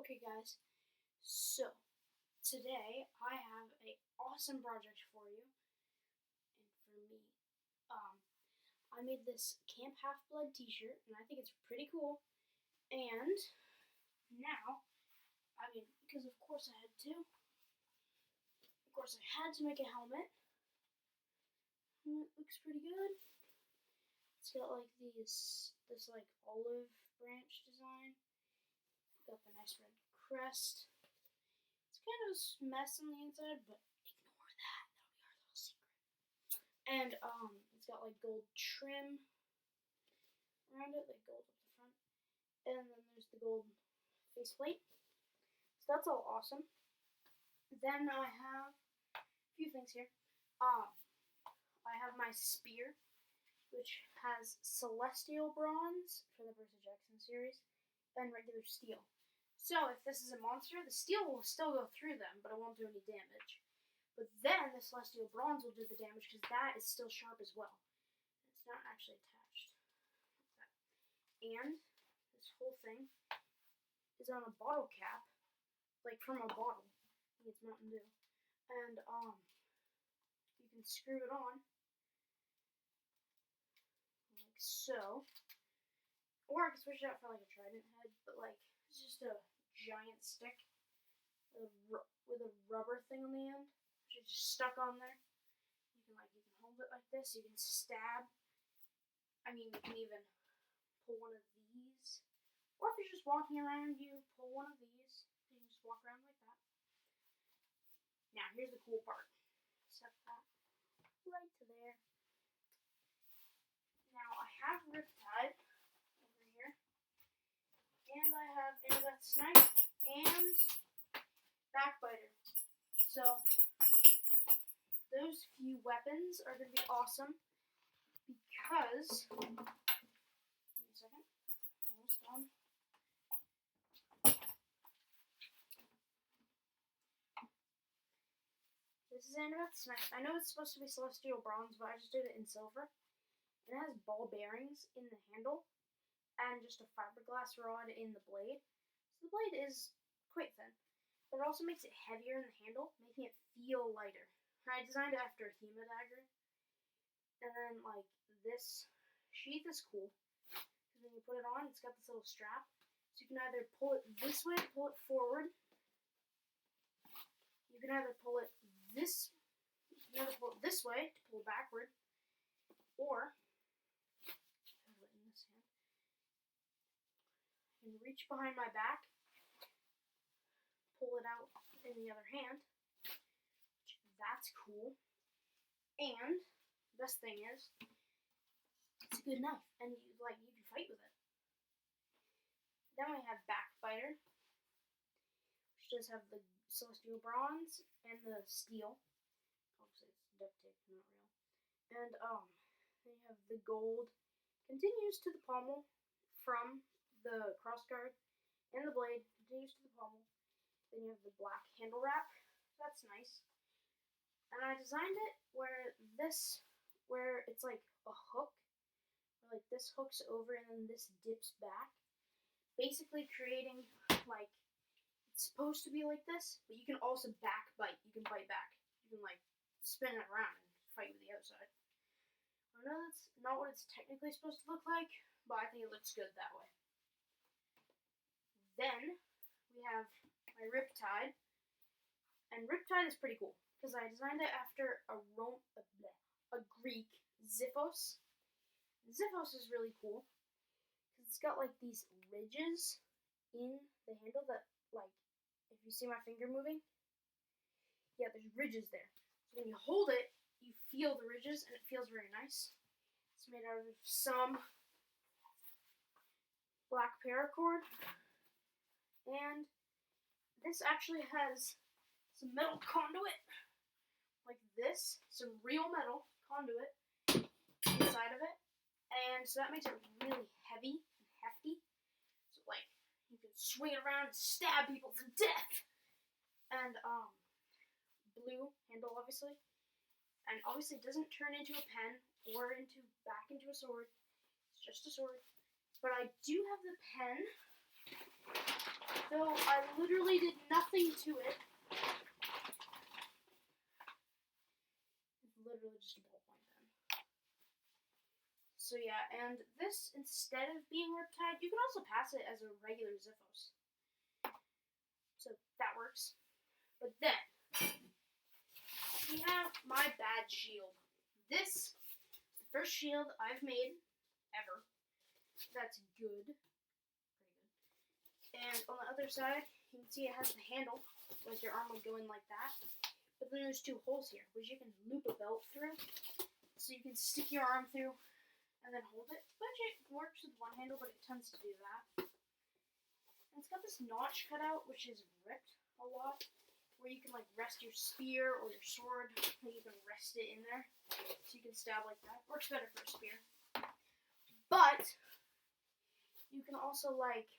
Okay guys, so today I have an awesome project for you and for me. I made this Camp Half-Blood t-shirt and I think it's pretty cool. And now, because of course I had to. Of course I had to make a helmet. And it looks pretty good. It's got like this like olive branch design. Got the nice red crest. It's kind of a mess on the inside, but ignore that. That'll be our little secret. And it's got like gold trim around it, like gold up the front. And then there's the gold faceplate. So that's all awesome. Then I have a few things here. I have my spear, which has celestial bronze for the Percy series, and regular steel. So if this is a monster, the steel will still go through them, but it won't do any damage. But then the celestial bronze will do the damage because that is still sharp as well. It's not actually attached. And this whole thing is on a bottle cap, like from a bottle. I think it's Mountain Dew. And you can screw it on like so. Or I can switch it out for like a trident head, but like it's just a giant stick with a rubber thing on the end, which is just stuck on there. You can hold it like this. You can stab. You can even pull one of these, or if you're just walking around, you pull one of these. You can just walk around like that. Now here's the cool part. Set that right to there. Now I have Riptide. And I have ANNABETHS and Backbiter. So those few weapons are going to be awesome because, give me a second, almost done. This is ANNABETHS. I know it's supposed to be celestial bronze, but I just did it in silver. And it has ball bearings in the handle and just a fiberglass rod in the blade. So the blade is quite thin, but it also makes it heavier in the handle, making it feel lighter. I designed it after a HELM dagger. And then this sheath is cool, because when you put it on, it's got this little strap. So you can either pull it this way to pull it forward. You can either pull it this way to pull backward, or and reach behind my back, pull it out in the other hand. That's cool. And the best thing is, it's a good knife, and you can fight with it. Then we have Backbiter, which does have the celestial bronze and the steel. Obviously, it's duct tape, not real. And then you have the gold, continues to the pommel from the crossguard, and the blade continues to the pommel. Then you have the black handle wrap. That's nice. And I designed it where it's like a hook, where this hooks over and then this dips back, basically creating it's supposed to be like this, but you can also backbite. You can bite back. You can spin it around and fight with the outside. I know that's not what it's technically supposed to look like, but I think it looks good that way. Then we have my Riptide, and Riptide is pretty cool because I designed it after a Greek Xiphos. Xiphos is really cool because it's got these ridges in the handle that if you see my finger moving, yeah, there's ridges there. So when you hold it, you feel the ridges, and it feels very nice. It's made out of some black paracord. And this actually has some metal conduit, like this, some real metal conduit inside of it. And so that makes it really heavy and hefty. So you can swing it around and stab people to death. And blue handle, obviously. And obviously it doesn't turn into a pen or back into a sword. It's just a sword. But I do have the pen though I literally did nothing to it. It's literally just a ballpoint pen. So yeah, and this, instead of being Riptide, you can also pass it as a regular Ziphos. So that works. But then, we have my bad shield. This is the first shield I've made ever. That's good. Pretty good. And on the other side, you can see it has the handle, like your arm would go in like that. But then there's two holes here, which you can loop a belt through. So you can stick your arm through and then hold it. Which it works with one handle, but it tends to do that. And it's got this notch cut out, which is ripped a lot, where you can like rest your spear or your sword, and you can rest it in there, so you can stab like that. Works better for a spear. But you can also like,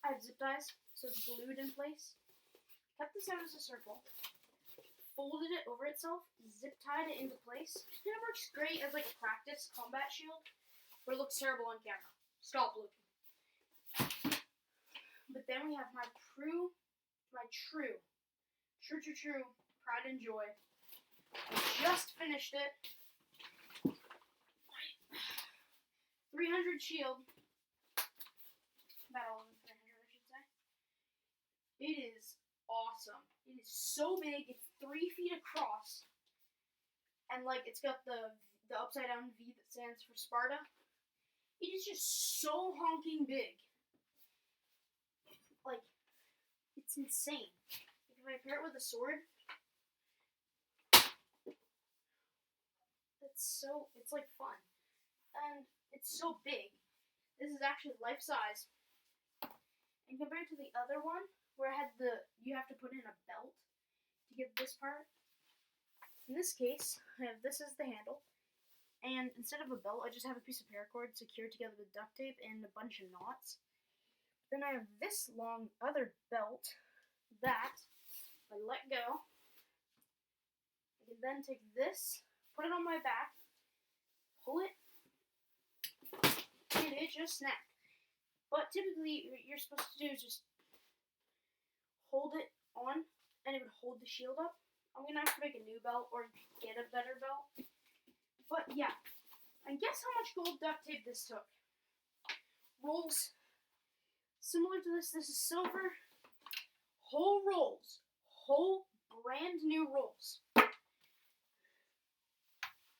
I have zip ties, so it's glued in place. Cut this out as a circle, folded it over itself, zip tied it into place. And it works great as like a practice combat shield, but it looks terrible on camera. Stop looking. But then we have my true pride and joy. I just finished it. 300 shield. About 300, I should say. It is awesome. It is so big. It's 3 feet across, and like it's got the upside down V that stands for Sparta. It is just so honking big. Like, it's insane. If I pair it with a sword, it's like fun. And it's so big. This is actually life size. And compared to the other one, where I had you have to put in a belt to get this part. In this case, I have this as the handle. And instead of a belt, I just have a piece of paracord secured together with duct tape and a bunch of knots. Then I have this long other belt that, if I let go, I can then take this, put it on my back, pull it, and it just snapped. But typically, what you're supposed to do is just hold it on, and it would hold the shield up. I'm going to have to make a new belt or get a better belt. But yeah, and guess how much gold duct tape this took? Rolls. Similar to this is silver. Whole rolls. Whole brand new rolls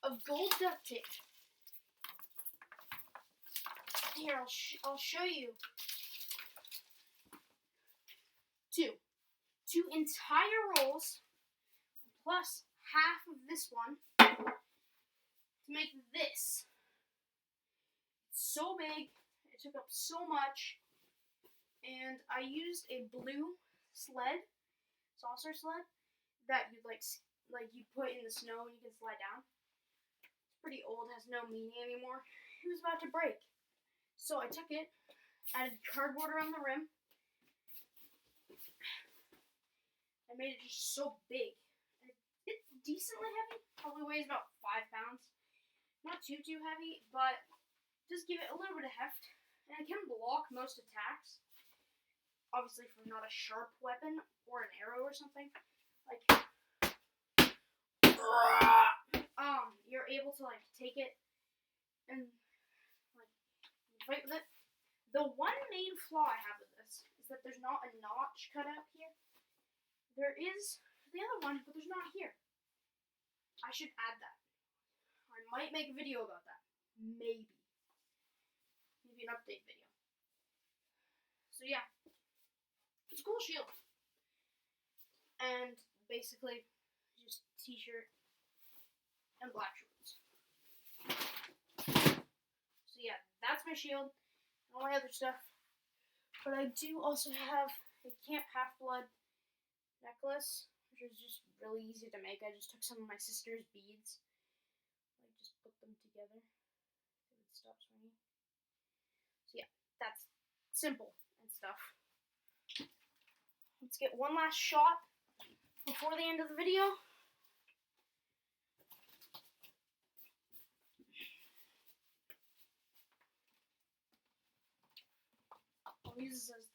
of gold duct tape. Here, I'll show you. Two entire rolls plus half of this one to make this. It's so big. It took up so much. And I used a blue sled, saucer sled, that you like you put in the snow and you can slide down. It's pretty old, has no meaning anymore. It was about to break. So I took it, added cardboard around the rim. I made it just so big. It's decently heavy, probably weighs about 5 pounds. Not too heavy, but just give it a little bit of heft. And it can block most attacks. Obviously from not a sharp weapon or an arrow or something. Like, you're able to like take it and like fight with it. The one main flaw I have with this is that there's not a notch cut out here. There is the other one, but there's not here. I should add that. I might make a video about that. Maybe an update video. So yeah. It's a cool shield. And basically, just t-shirt and black shorts. So yeah, that's my shield and all my other stuff. But I do also have a Camp Half-Blood necklace, which is just really easy to make. I just took some of my sister's beads, like just put them together. It stops ringing. So yeah, that's simple and stuff. Let's get one last shot before the end of the video. I'll use this as